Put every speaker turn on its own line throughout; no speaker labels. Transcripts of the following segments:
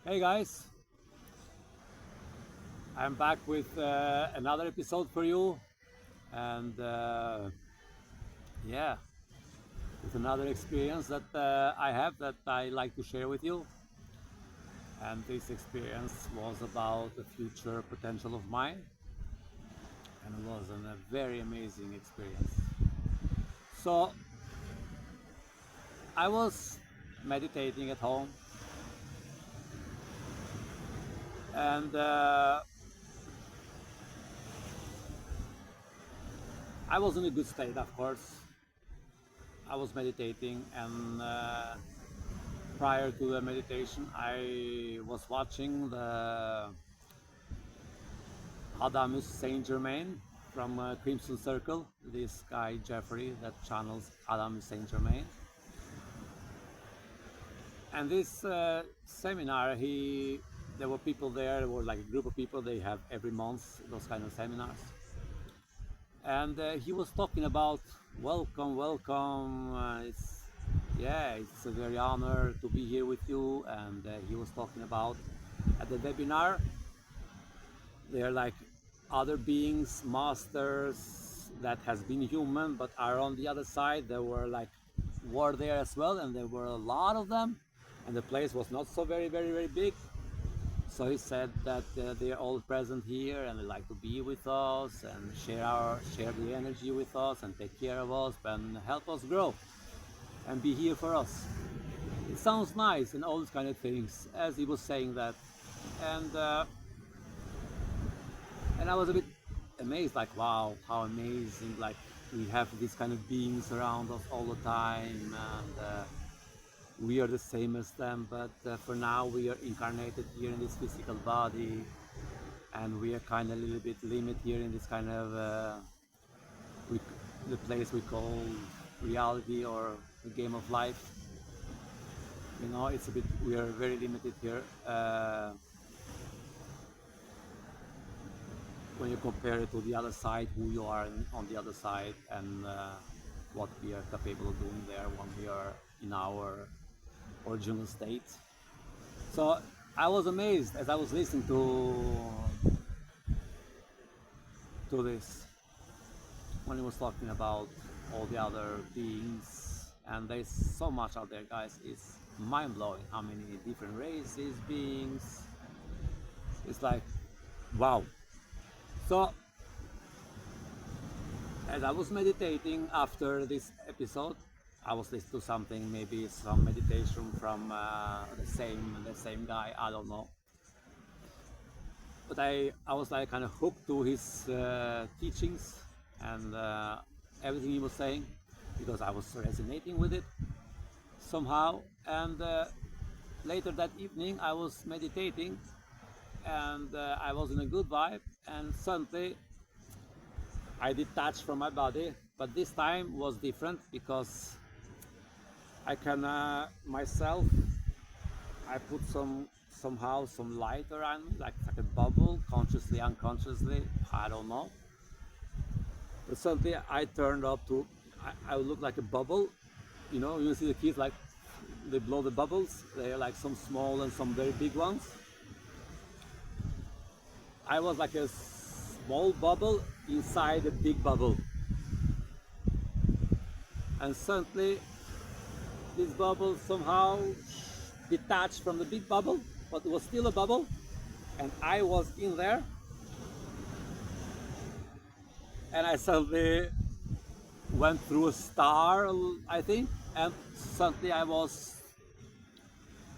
Hey guys, I'm back with another episode for you, and yeah, with another experience that I have that I like to share with you. And this experience was about the future potential of mine, and it was a very amazing experience. So I was meditating at home, and I was in a good state, of course. I was meditating, and prior to the meditation, I was watching the Adamus Saint Germain from Crimson Circle. This guy Jeffrey that channels Adamus Saint Germain, and this seminar, he there were people there. There were like a group of people. They have every month those kind of seminars, and he was talking about welcome, welcome. It's a very honor to be here with you, and he was talking about at the webinar they're like other beings, masters that has been human but are on the other side. There were there as well, and there were a lot of them, and the place was not so very big. So he said that they're all present here and they like to be with us and share the energy with us and take care of us and help us grow and be here for us. It sounds nice and all these kind of things as he was saying that, and and I was a bit amazed, like, wow, how amazing! Like, we have these kind of beings around us all the time, and we are the same as them. But for now, we are incarnated here in this physical body, and we are kind of a little bit limited here in this kind of we, the place we call reality or the game of life. It's a bit we are very limited here. When you compare it to the other side, who you are on the other side, and what we are capable of doing there when we are in our original state. So I was amazed as I was listening to this when he was talking about all the other beings, and there's so much out there, guys. It's mind blowing how many different races, beings. It's like wow. So as I was meditating after this episode, I was listening to something, maybe some meditation from the same guy. I don't know, but I was like kind of hooked to his teachings and everything he was saying because I was resonating with it somehow. And later that evening, I was meditating and I was in a good vibe, and suddenly I detached from my body, but this time was different because I can myself. I put somehow some light around me, like a bubble, consciously, unconsciously. I don't know. But suddenly I turned up to. I would look like a bubble. You see the kids like they blow the bubbles. They're like some small and some very big ones. I was like a small bubble inside a big bubble, and suddenly this bubble somehow detached from the big bubble, but it was still a bubble, and I was in there, and I suddenly went through a star, I think, and suddenly I was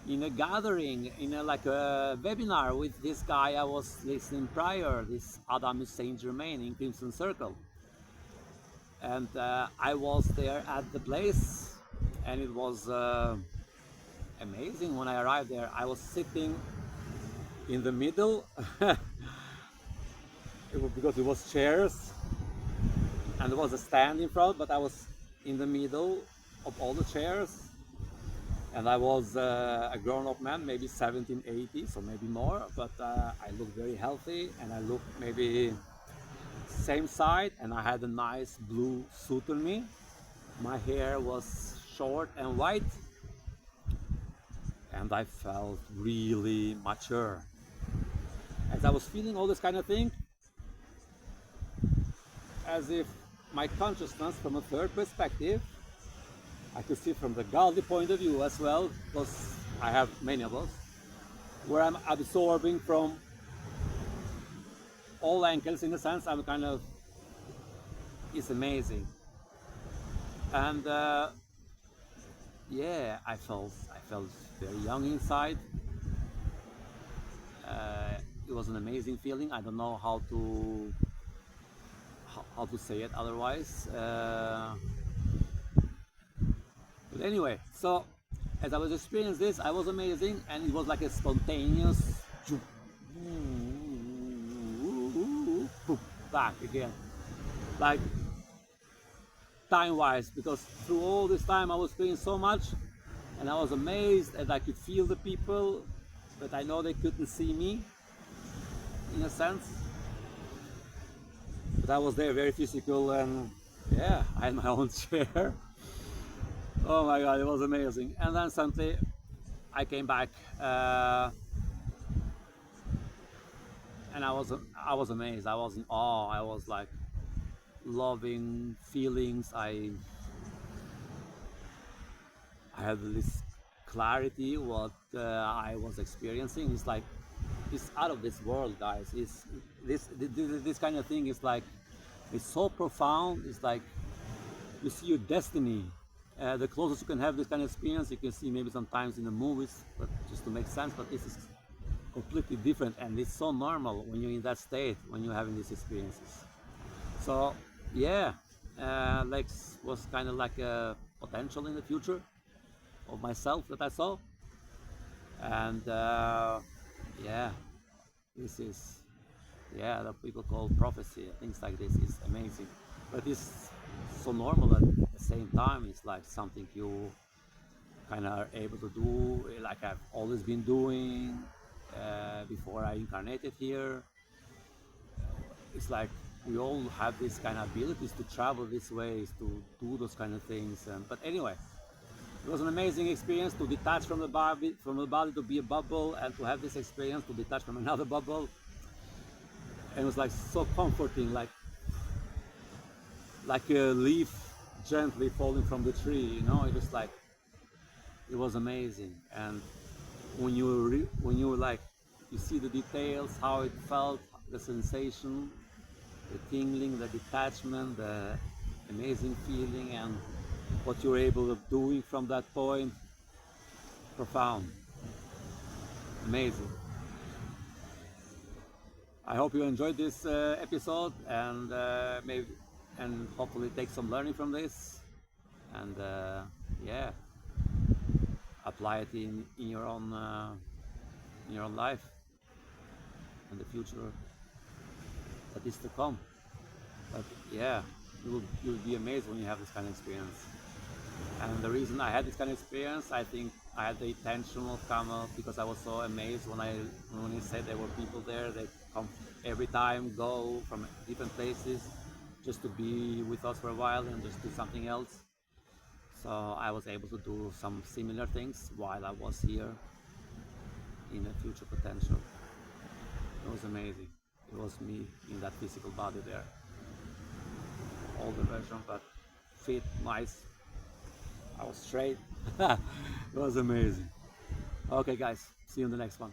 in a gathering, in like a webinar with this guy I was listening prior, this Adam Saint Germain in Crimson Circle, and I was there at the place, and it was amazing when I arrived there. I was sitting in the middle because it was chairs and there was a stand in front, but I was in the middle of all the chairs, and I was a grown-up man, maybe 17, 80, so maybe more, but I looked very healthy, and I looked maybe same side, and I had a nice blue suit on me. My hair was short and white, and I felt really mature. As I was feeling all this kind of thing, as if my consciousness from a third perspective, I could see from the godly point of view as well, because I have many of those, where I'm absorbing from all angles. In a sense, I'm kind of, it's amazing. And yeah, I felt very young inside. uh, it was an amazing feeling. I don't know how to say it otherwise. But anyway, so as I was experiencing this, I was amazing, and it was like a spontaneous back again, like time-wise, because through all this time I was feeling so much, and I was amazed, and I could feel the people, but I know they couldn't see me, in a sense. But I was there, very physical, and yeah, I had my own chair. Oh my god, it was amazing. And then suddenly I came back, uh, and I was amazed. I was in awe. I was like loving feelings. I had this clarity. What I was experiencing is like, it's out of this world, guys. It's this kind of thing is like, it's so profound. It's like you see your destiny. The closest you can have this kind of experience, you can see maybe sometimes in the movies, but just to make sense. But this is completely different, and it's so normal when you're in that state, when you're having these experiences. So yeah, Lex was kind of like a potential in the future of myself that I saw, and yeah, this is, yeah, that people call prophecy, things like this is amazing. But it's so normal at the same time. It's like something you kind of are able to do, like I've always been doing before I incarnated here. It's like we all have these kind of abilities to travel these ways, to do those kind of things. But anyway, it was an amazing experience to detach from the body to be a bubble, and to have this experience to detach from another bubble. And it was like so comforting, like a leaf gently falling from the tree. It was like, it was amazing. And when you like, you see the details, how it felt, the sensation, the tingling, the detachment, the amazing feeling, and what you're able of doing from that point, profound, amazing. I hope you enjoyed this episode, and maybe, and hopefully take some learning from this, and yeah, apply it in your own life and the future that is to come. But yeah, you'll be amazed when you have this kind of experience. And the reason I had this kind of experience, I think I had the intentional come up because I was so amazed when he said there were people there that come every time, go from different places, just to be with us for a while and just do something else. So I was able to do some similar things while I was here in a future potential. It was amazing. It was me in that physical body there. Older version, but fit, nice. I was straight. It was amazing. Okay, guys, see you in the next one.